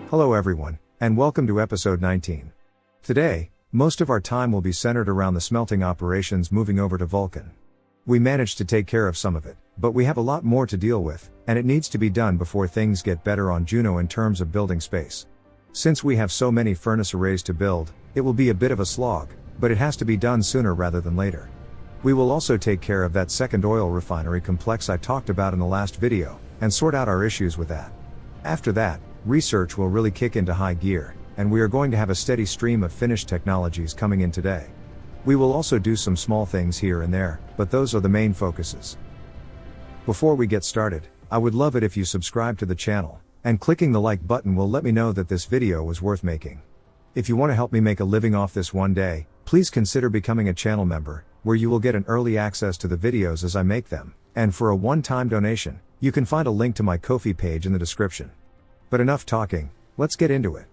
Hello everyone, and welcome to episode 19. Today, most of our time will be centered around the smelting operations moving over to Vulcan. We managed to take care of some of it, but we have a lot more to deal with, and it needs to be done before things get better on Juno in terms of building space. Since we have so many furnace arrays to build, it will be a bit of a slog, but it has to be done sooner rather than later. We will also take care of that second oil refinery complex I talked about in the last video, and sort out our issues with that. After that, research will really kick into high gear, and we are going to have a steady stream of finished technologies coming in today. We will also do some small things here and there, but those are the main focuses. Before we get started, I would love it if you subscribe to the channel, and clicking the like button will let me know that this video was worth making. If you want to help me make a living off this one day, please consider becoming a channel member, where you will get an early access to the videos as I make them, and for a one-time donation, you can find a link to my Ko-fi page in the description. But enough talking, let's get into it.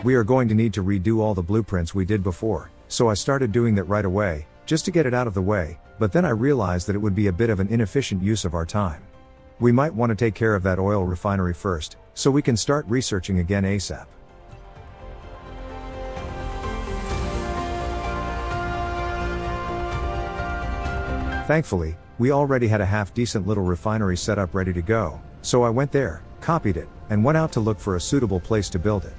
We are going to need to redo all the blueprints we did before, so I started doing that right away, just to get it out of the way, but then I realized that it would be a bit of an inefficient use of our time. We might want to take care of that oil refinery first, so we can start researching again ASAP. Thankfully, we already had a half-decent little refinery set up ready to go, so I went there, copied it, and went out to look for a suitable place to build it.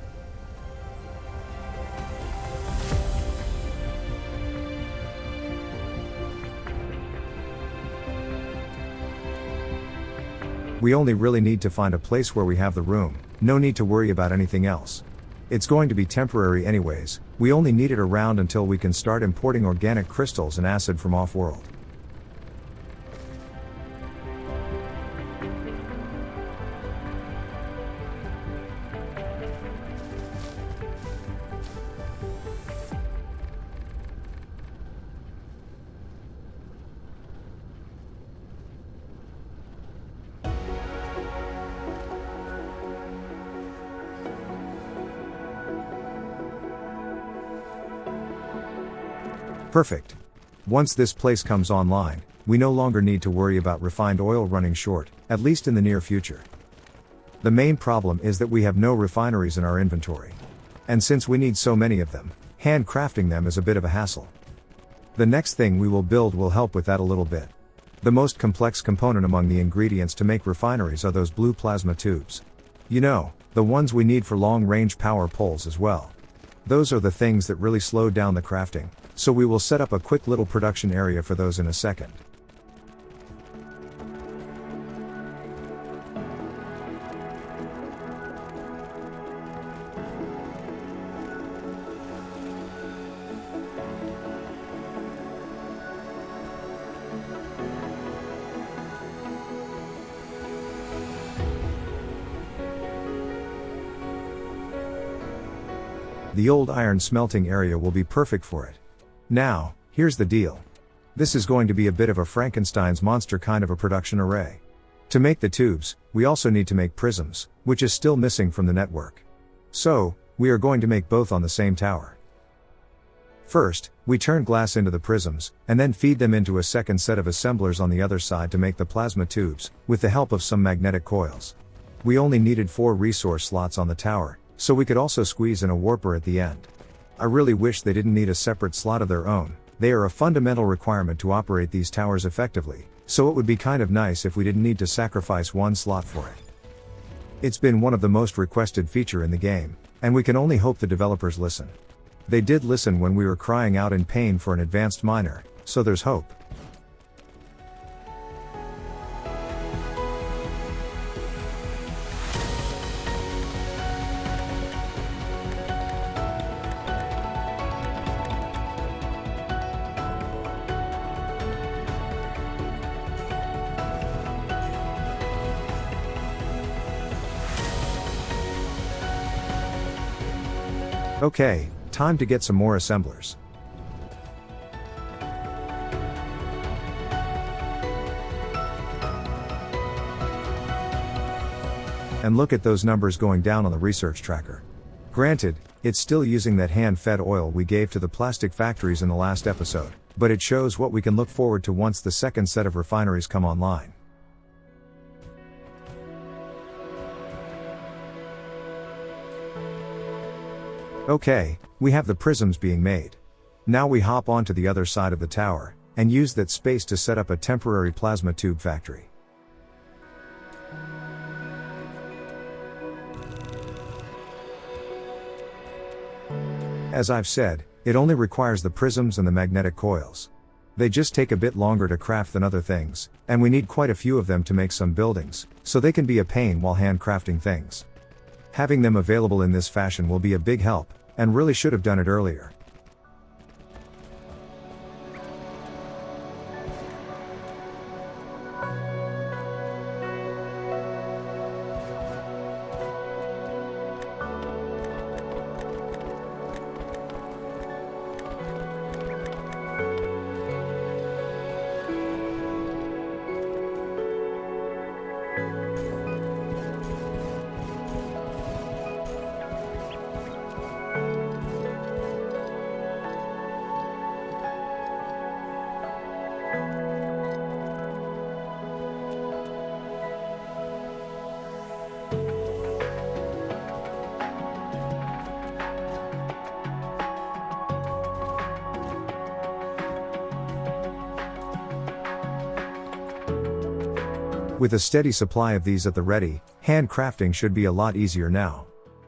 We only really need to find a place where we have the room, no need to worry about anything else. It's going to be temporary anyways, we only need it around until we can start importing organic crystals and acid from off-world. Perfect. Once this place comes online, we no longer need to worry about refined oil running short, at least in the near future. The main problem is that we have no refineries in our inventory. And since we need so many of them, handcrafting them is a bit of a hassle. The next thing we will build will help with that a little bit. The most complex component among the ingredients to make refineries are those blue plasma tubes. You know, the ones we need for long-range power poles as well. Those are the things that really slow down the crafting, so we will set up a quick little production area for those in a second. The old iron smelting area will be perfect for it. Now, here's the deal. This is going to be a bit of a Frankenstein's monster kind of a production array. To make the tubes, we also need to make prisms, which is still missing from the network. So, we are going to make both on the same tower. First, we turn glass into the prisms, and then feed them into a second set of assemblers on the other side to make the plasma tubes, with the help of some magnetic coils. We only needed 4 resource slots on the tower, so we could also squeeze in a warper at the end. I really wish they didn't need a separate slot of their own. They are a fundamental requirement to operate these towers effectively, so it would be kind of nice if we didn't need to sacrifice one slot for it. It's been one of the most requested feature in the game, and we can only hope the developers listen. They did listen when we were crying out in pain for an advanced miner, so there's hope. Okay, time to get some more assemblers. And look at those numbers going down on the research tracker. Granted, it's still using that hand-fed oil we gave to the plastic factories in the last episode, but it shows what we can look forward to once the second set of refineries come online. Okay, we have the prisms being made. Now we hop onto the other side of the tower, and use that space to set up a temporary plasma tube factory. As I've said, it only requires the prisms and the magnetic coils. They just take a bit longer to craft than other things, and we need quite a few of them to make some buildings, so they can be a pain while handcrafting things. Having them available in this fashion will be a big help, and really should have done it earlier. With a steady supply of these at the ready, handcrafting should be a lot easier now.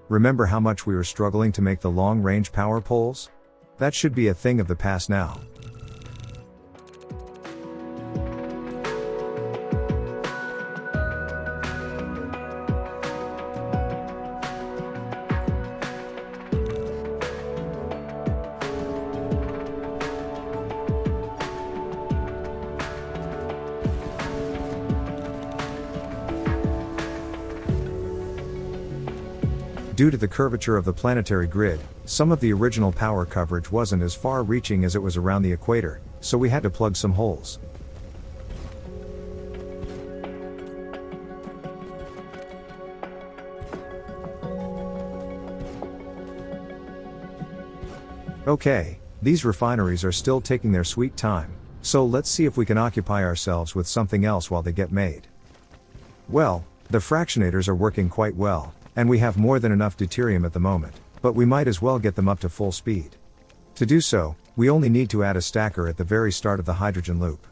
Remember how much we were struggling to make the long-range power poles? That should be a thing of the past now. Due to the curvature of the planetary grid, some of the original power coverage wasn't as far-reaching as it was around the equator, so we had to plug some holes. Okay, these refineries are still taking their sweet time, so let's see if we can occupy ourselves with something else while they get made. Well, the fractionators are working quite well, and we have more than enough deuterium at the moment, but we might as well get them up to full speed. To do so, we only need to add a stacker at the very start of the hydrogen loop.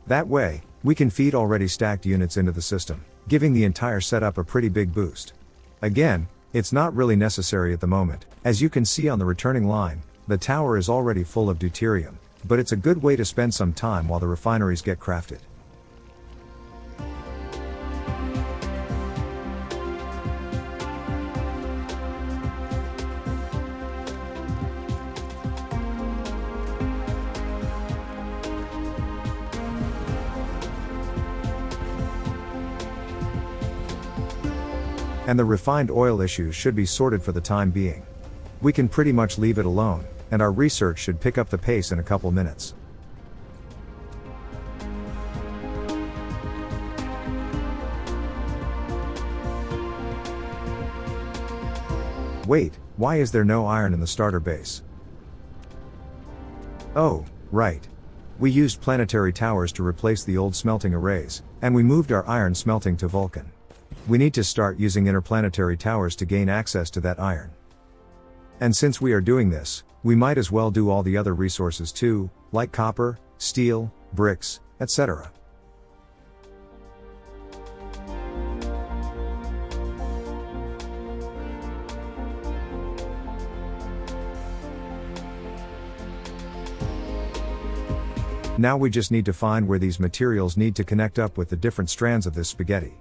That way, we can feed already stacked units into the system, giving the entire setup a pretty big boost. Again, it's not really necessary at the moment. As you can see on the returning line, the tower is already full of deuterium, but it's a good way to spend some time while the refineries get crafted. And the refined oil issues should be sorted for the time being. We can pretty much leave it alone, and our research should pick up the pace in a couple minutes. Wait, why is there no iron in the starter base? Oh, right. We used planetary towers to replace the old smelting arrays, and we moved our iron smelting to Vulcan. We need to start using interplanetary towers to gain access to that iron. And since we are doing this, we might as well do all the other resources too, like copper, steel, bricks, etc. Now we just need to find where these materials need to connect up with the different strands of this spaghetti.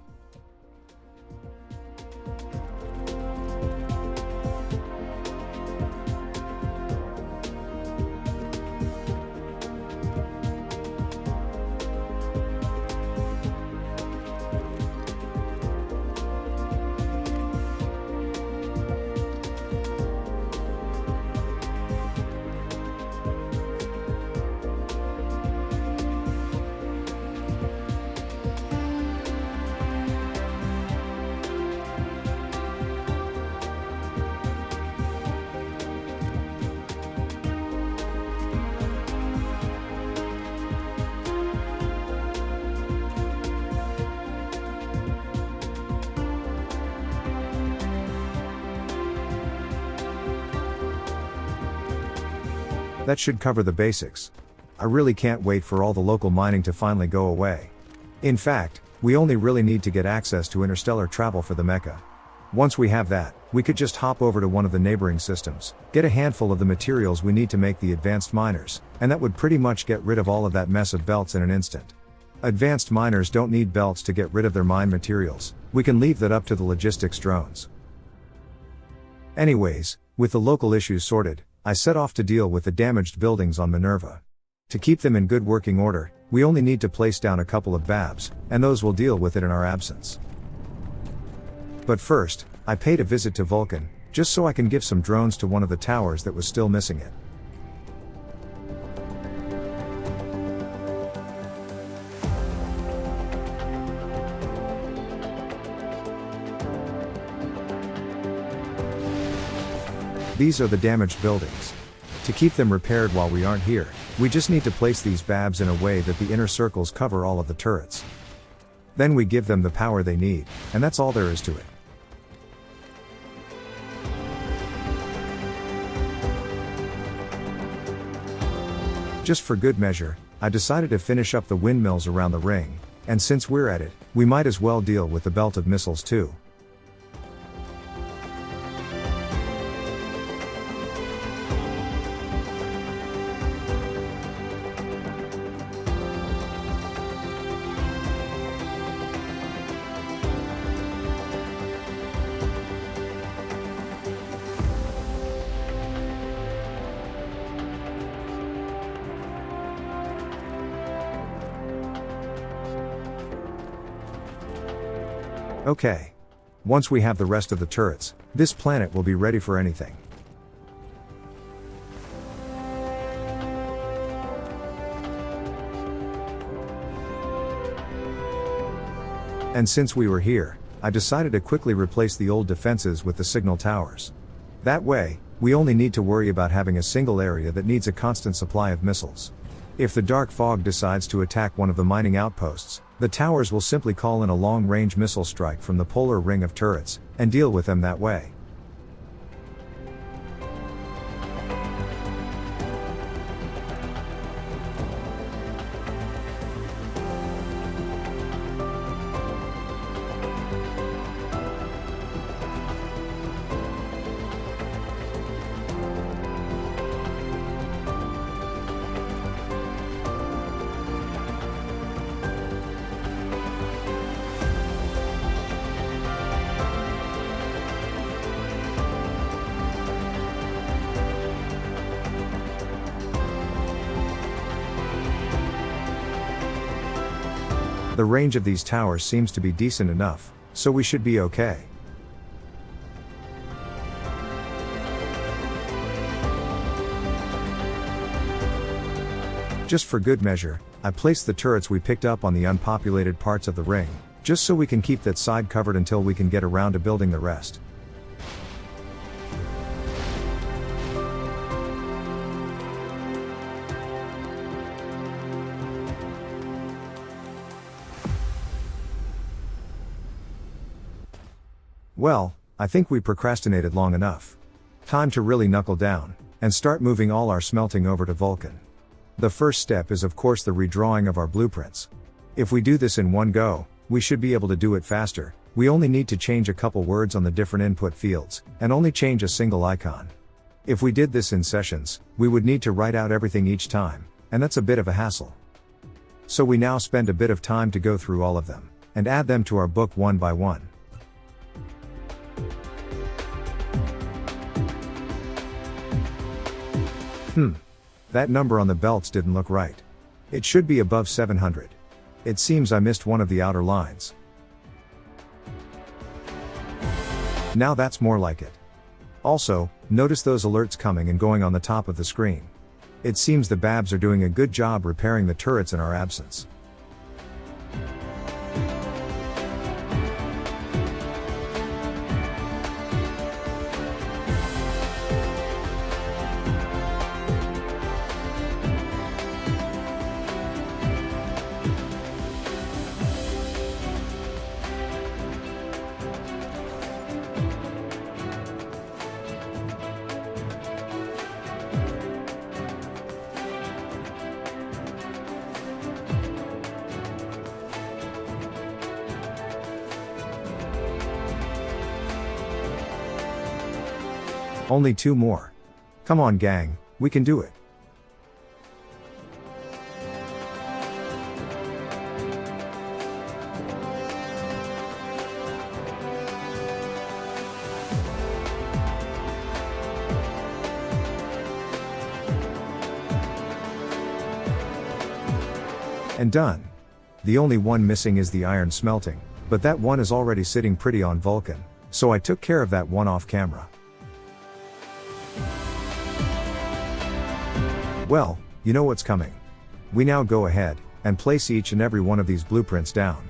That should cover the basics. I really can't wait for all the local mining to finally go away. In fact, we only really need to get access to interstellar travel for the Mecca. Once we have that, we could just hop over to one of the neighboring systems, get a handful of the materials we need to make the advanced miners, and that would pretty much get rid of all of that mess of belts in an instant. Advanced miners don't need belts to get rid of their mine materials, we can leave that up to the logistics drones. Anyways, with the local issues sorted, I set off to deal with the damaged buildings on Minerva. To keep them in good working order, we only need to place down a couple of babs, and those will deal with it in our absence. But first, I paid a visit to Vulcan, just so I can give some drones to one of the towers that was still missing it. These are the damaged buildings. To keep them repaired while we aren't here, we just need to place these babs in a way that the inner circles cover all of the turrets. Then we give them the power they need, and that's all there is to it. Just for good measure, I decided to finish up the windmills around the ring, and since we're at it, we might as well deal with the belt of missiles too. Okay. Once we have the rest of the turrets, this planet will be ready for anything. And since we were here, I decided to quickly replace the old defenses with the signal towers. That way, we only need to worry about having a single area that needs a constant supply of missiles. If the dark fog decides to attack one of the mining outposts, the towers will simply call in a long-range missile strike from the polar ring of turrets, and deal with them that way. The range of these towers seems to be decent enough, so we should be okay. Just for good measure, I placed the turrets we picked up on the unpopulated parts of the ring, just so we can keep that side covered until we can get around to building the rest. Well, I think we procrastinated long enough. Time to really knuckle down, and start moving all our smelting over to Vulcan. The first step is of course the redrawing of our blueprints. If we do this in one go, we should be able to do it faster. We only need to change a couple words on the different input fields, and only change a single icon. If we did this in sessions, we would need to write out everything each time, and that's a bit of a hassle. So we now spend a bit of time to go through all of them, and add them to our book one by one. That number on the belts didn't look right. It should be above 700. It seems I missed one of the outer lines. Now that's more like it. Also, notice those alerts coming and going on the top of the screen. It seems the Babs are doing a good job repairing the turrets in our absence. Only 2 more. Come on gang, we can do it. And done. The only one missing is the iron smelting, but that one is already sitting pretty on Vulcan, so I took care of that one off camera. Well, you know what's coming. We now go ahead and place each and every one of these blueprints down.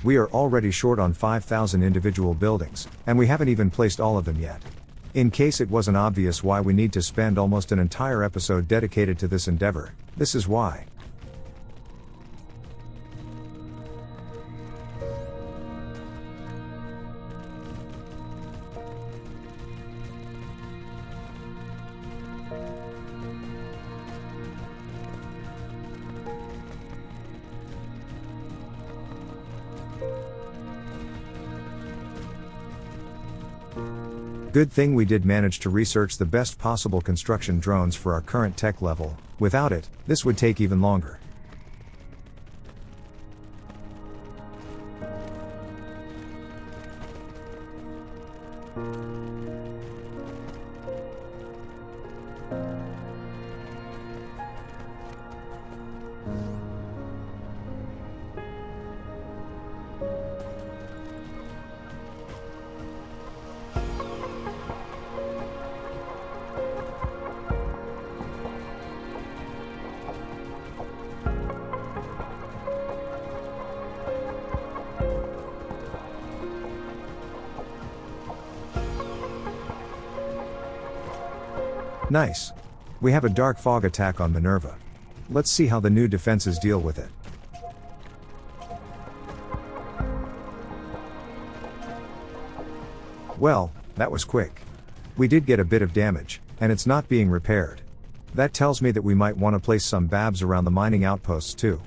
We are already short on 5,000 individual buildings, and we haven't even placed all of them yet. In case it wasn't obvious why we need to spend almost an entire episode dedicated to this endeavor, this is why. Good thing we did manage to research the best possible construction drones for our current tech level. Without it, this would take even longer. Nice. We have a dark fog attack on Minerva. Let's see how the new defenses deal with it. Well, that was quick. We did get a bit of damage, and it's not being repaired. That tells me that we might want to place some babs around the mining outposts too.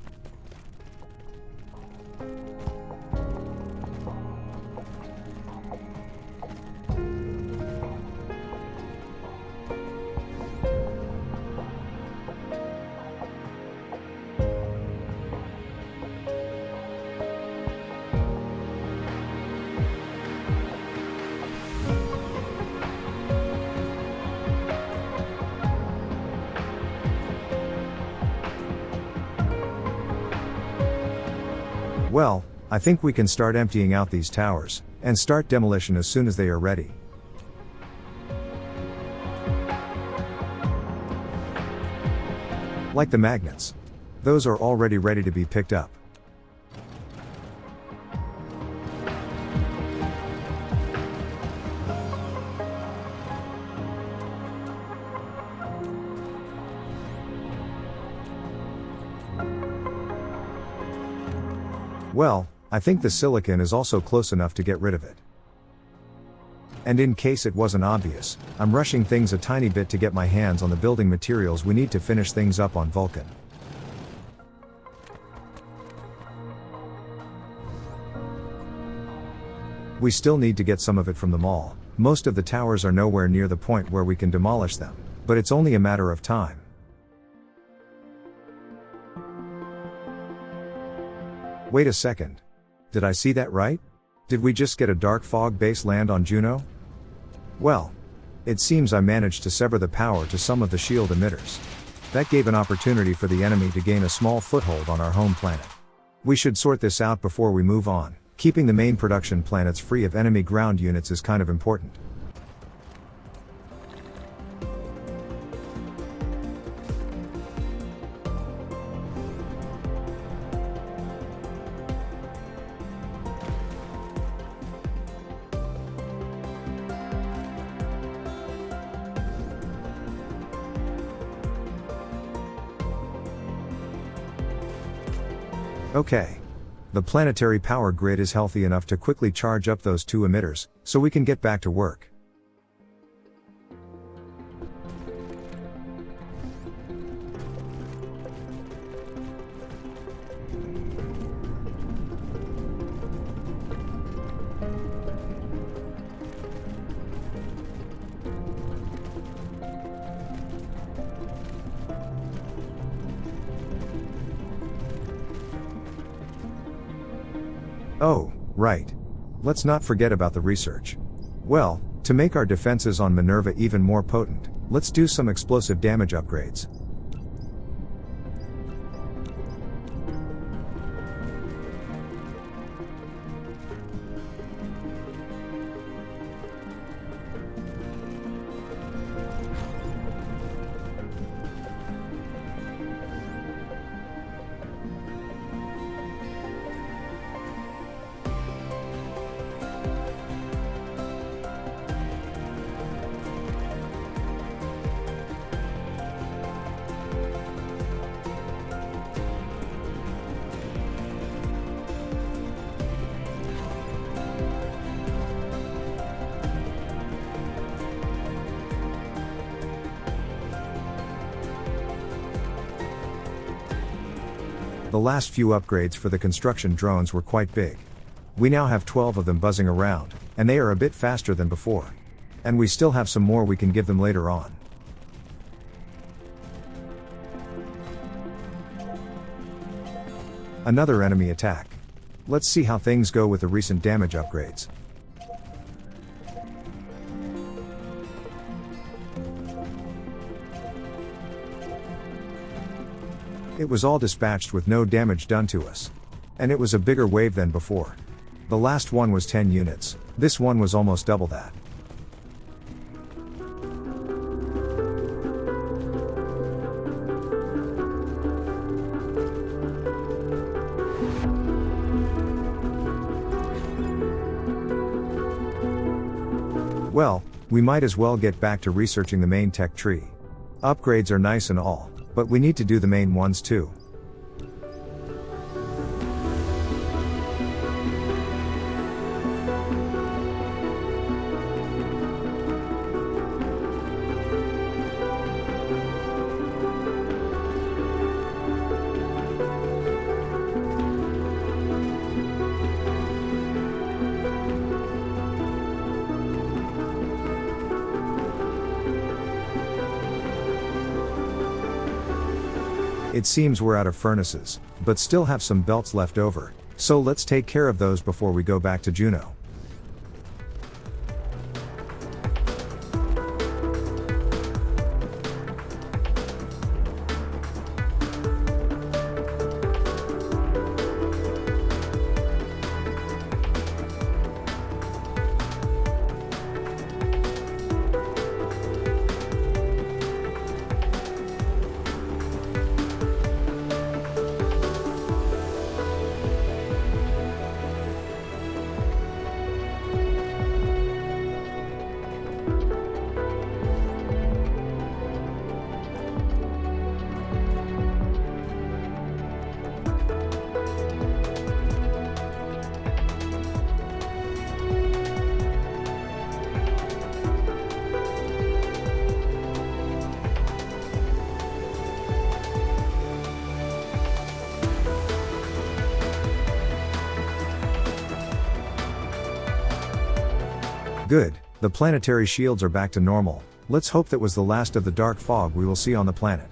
Well, I think we can start emptying out these towers, and start demolition as soon as they are ready. Like the magnets. Those are already ready to be picked up. Well, I think the silicon is also close enough to get rid of it. And in case it wasn't obvious, I'm rushing things a tiny bit to get my hands on the building materials we need to finish things up on Vulcan. We still need to get some of it from the mall. Most of the towers are nowhere near the point where we can demolish them, but it's only a matter of time. Wait a second. Did I see that right? Did we just get a dark fog base land on Juno? Well, it seems I managed to sever the power to some of the shield emitters. That gave an opportunity for the enemy to gain a small foothold on our home planet. We should sort this out before we move on. Keeping the main production planets free of enemy ground units is kind of important. Okay. The planetary power grid is healthy enough to quickly charge up those two emitters, so we can get back to work. Oh, right. Let's not forget about the research. Well, to make our defenses on Minerva even more potent, let's do some explosive damage upgrades. The last few upgrades for the construction drones were quite big. We now have 12 of them buzzing around, and they are a bit faster than before. And we still have some more we can give them later on. Another enemy attack. Let's see how things go with the recent damage upgrades. It was all dispatched with no damage done to us. And it was a bigger wave than before. The last one was 10 units, this one was almost double that. Well, we might as well get back to researching the main tech tree. Upgrades are nice and all, but we need to do the main ones too. It seems we're out of furnaces, but still have some belts left over, so let's take care of those before we go back to Juno. Good, the planetary shields are back to normal. Let's hope that was the last of the dark fog we will see on the planet.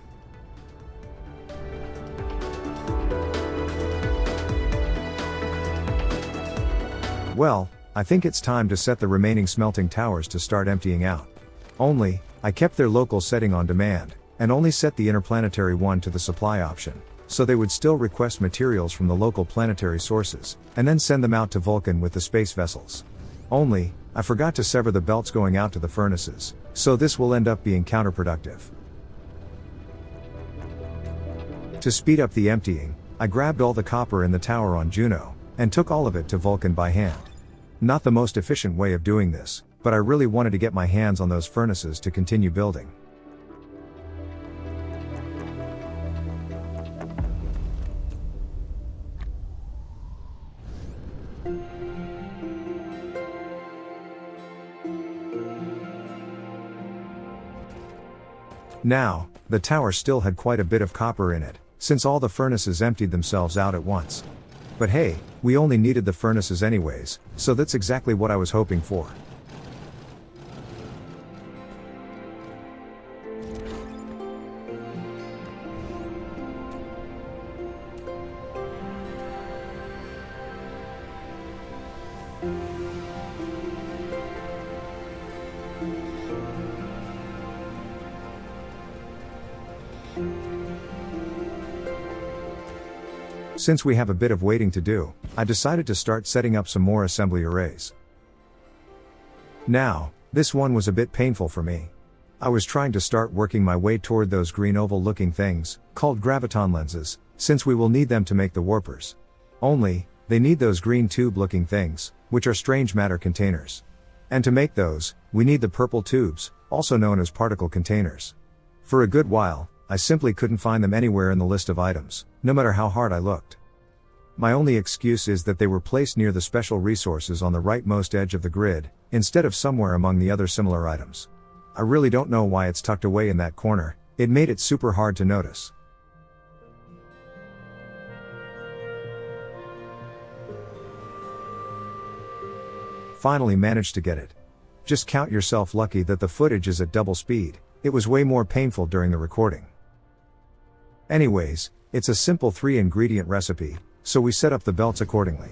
Well, I think it's time to set the remaining smelting towers to start emptying out. Only, I kept their local setting on demand, and only set the interplanetary one to the supply option, so they would still request materials from the local planetary sources, and then send them out to Vulcan with the space vessels. Only, I forgot to sever the belts going out to the furnaces, so this will end up being counterproductive. To speed up the emptying, I grabbed all the copper in the tower on Juno, and took all of it to Vulcan by hand. Not the most efficient way of doing this, but I really wanted to get my hands on those furnaces to continue building. Now, the tower still had quite a bit of copper in it, since all the furnaces emptied themselves out at once. But hey, we only needed the furnaces anyways, so that's exactly what I was hoping for. Since we have a bit of waiting to do, I decided to start setting up some more assembly arrays. Now, this one was a bit painful for me. I was trying to start working my way toward those green oval looking things, called graviton lenses, since we will need them to make the warpers. Only, they need those green tube looking things, which are strange matter containers. And to make those, we need the purple tubes, also known as particle containers. For a good while, I simply couldn't find them anywhere in the list of items, no matter how hard I looked. My only excuse is that they were placed near the special resources on the rightmost edge of the grid, instead of somewhere among the other similar items. I really don't know why it's tucked away in that corner, it made it super hard to notice. Finally managed to get it. Just count yourself lucky that the footage is at double speed, it was way more painful during the recording. Anyways, it's a simple 3-ingredient recipe, so we set up the belts accordingly.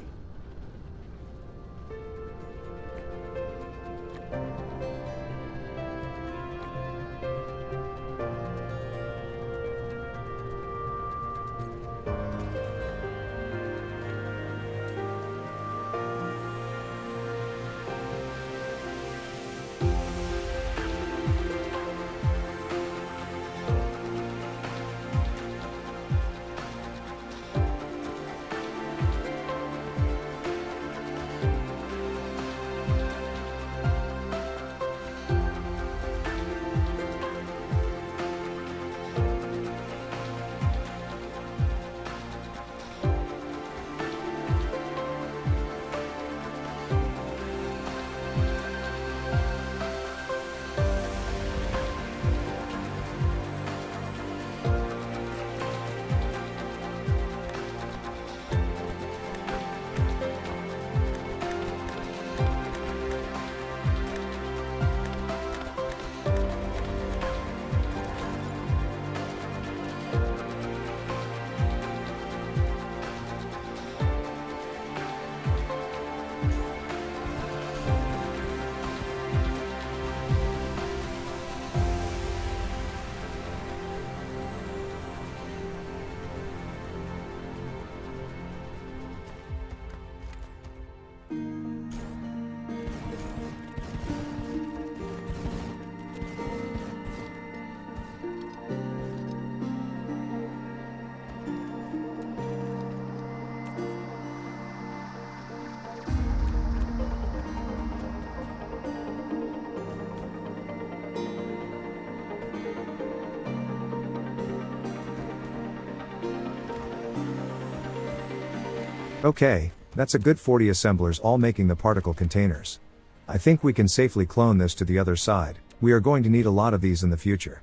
Okay, that's a good 40 assemblers all making the particle containers. I think we can safely clone this to the other side, we are going to need a lot of these in the future.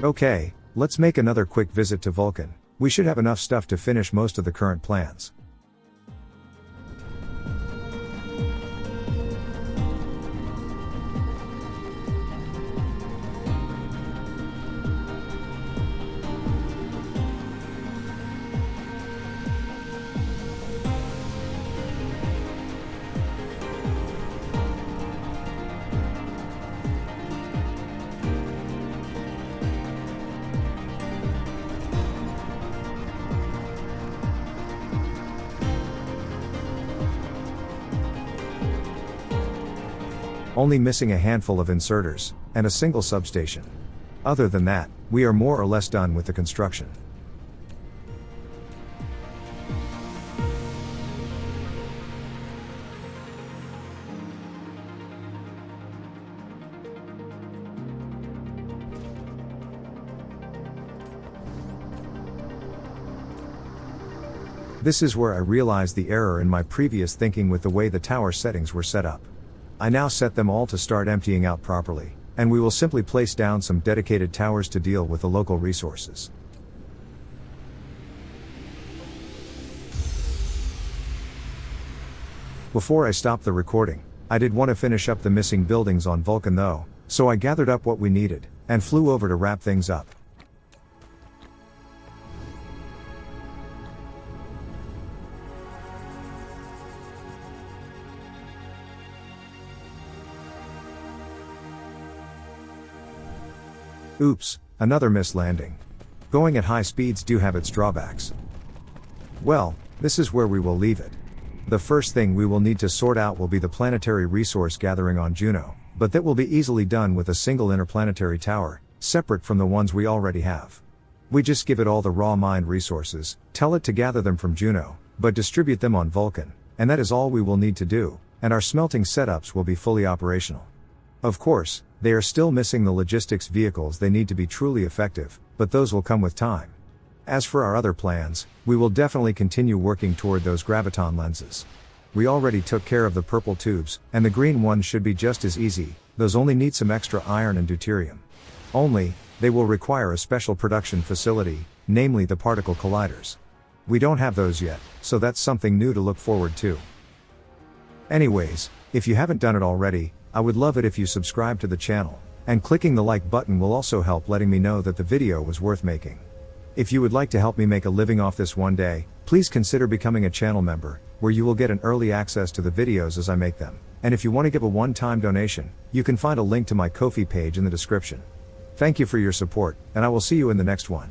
Okay, let's make another quick visit to Vulcan. We should have enough stuff to finish most of the current plans. Only missing a handful of inserters, and a single substation. Other than that, we are more or less done with the construction. This is where I realized the error in my previous thinking with the way the tower settings were set up. I now set them all to start emptying out properly, and we will simply place down some dedicated towers to deal with the local resources. Before I stop the recording, I did want to finish up the missing buildings on Vulcan though, so I gathered up what we needed, and flew over to wrap things up. Oops, another missed landing. Going at high speeds do have its drawbacks. Well, this is where we will leave it. The first thing we will need to sort out will be the planetary resource gathering on Juno, but that will be easily done with a single interplanetary tower, separate from the ones we already have. We just give it all the raw mined resources, tell it to gather them from Juno, but distribute them on Vulcan, and that is all we will need to do, and our smelting setups will be fully operational. Of course, they are still missing the logistics vehicles they need to be truly effective, but those will come with time. As for our other plans, we will definitely continue working toward those graviton lenses. We already took care of the purple tubes, and the green ones should be just as easy, those only need some extra iron and deuterium. Only, they will require a special production facility, namely the particle colliders. We don't have those yet, so that's something new to look forward to. Anyways, if you haven't done it already, I would love it if you subscribe to the channel, and clicking the like button will also help letting me know that the video was worth making. If you would like to help me make a living off this one day, please consider becoming a channel member, where you will get an early access to the videos as I make them. And if you want to give a one-time donation, you can find a link to my Ko-fi page in the description. Thank you for your support, and I will see you in the next one.